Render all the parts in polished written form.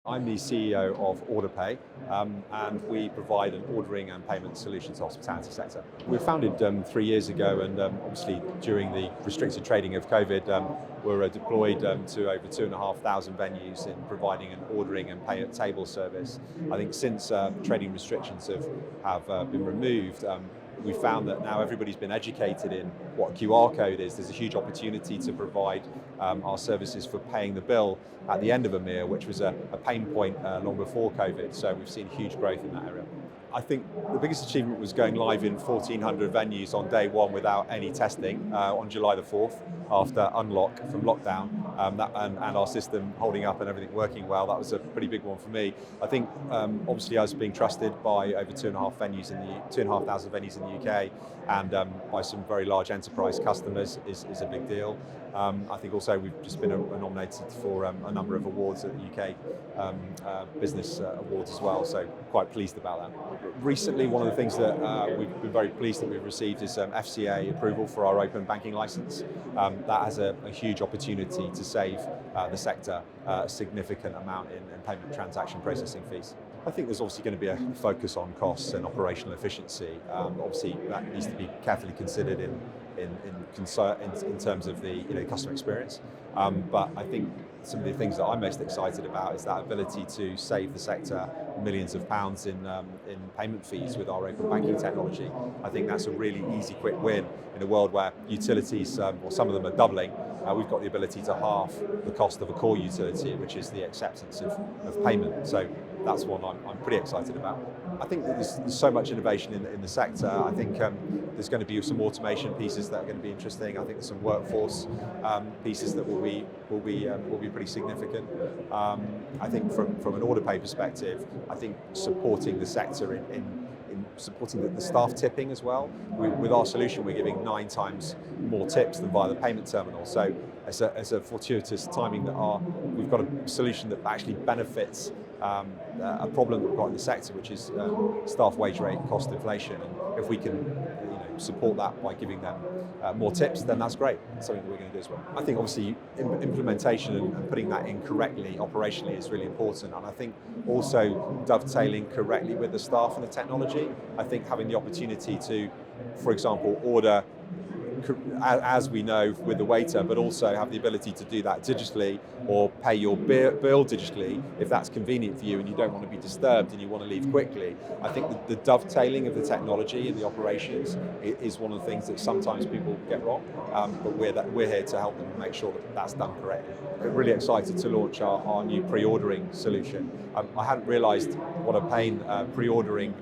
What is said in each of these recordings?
I'm the CEO of Orderpay, and we provide an ordering and payment solution to the hospitality sector. We were founded 3 years ago, and obviously during the restricted trading of COVID, we were deployed to over 2,500 venues in providing an ordering and pay at table service. I think since trading restrictions have been removed, we found that now everybody's been educated in what a QR code is. There's a huge opportunity to provide our services for paying the bill at the end of a meal, which was a pain point long before COVID. So we've seen huge growth in that area. I think the biggest achievement was going live in 1,400 venues on day one without any testing on July the 4th after unlock from lockdown, and our system holding up and everything working well. That was a pretty big one for me. I think obviously us being trusted by over 2,500 venues in the UK and by some very large enterprise customers is a big deal. I think also we've just been nominated for a number of awards at the UK Business Awards as well, so quite pleased about that. Recently, one of the things that we've been very pleased that we've received is FCA approval for our open banking license. That has a huge opportunity to save the sector a significant amount in payment transaction processing fees. I think there's obviously going to be a focus on costs and operational efficiency. Obviously, that needs to be carefully considered in terms of the customer experience. But I think some of the things that I'm most excited about is that ability to save the sector millions of pounds in payment fees with our open banking technology. I think that's a really easy, quick win in a world where utilities, or some of them are doubling. We've got the ability to halve the cost of a core utility, which is the acceptance of payment. So that's one I'm pretty excited about. I think that there's so much innovation in the sector. I think there's going to be some automation pieces that are going to be interesting. I think there's some workforce pieces that will be pretty significant. I think from an Orderpay perspective, I think supporting the sector in supporting the staff tipping as well. With our solution, we're giving 9 times more tips than via the payment terminal. So as a fortuitous timing that we've got a solution that actually benefits a problem that we've got in the sector, which is staff wage rate cost inflation. And if we can support that by giving them more tips, then that's great. It's something that we're going to do as well. I think obviously implementation and putting that in correctly operationally is really important, and I think also dovetailing correctly with the staff and the technology. I think having the opportunity to, for example, order as we know with the waiter, but also have the ability to do that digitally or pay your bill digitally if that's convenient for you and you don't want to be disturbed and you want to leave quickly. I think the dovetailing of the technology and the operations is one of the things that sometimes people get wrong, but we're here to help them make sure that that's done correctly. We're really excited to launch our new pre-ordering solution. I hadn't realised what a pain pre-ordering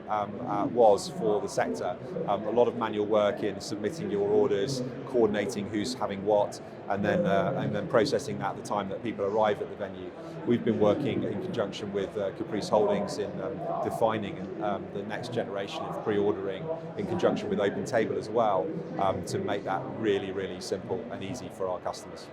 was for the sector. A lot of manual work in submitting your orders, coordinating who's having what, and then processing that at the time that people arrive at the venue. We've been working in conjunction with Caprice Holdings in defining the next generation of pre-ordering in conjunction with Open Table as well, to make that really, really simple and easy for our customers.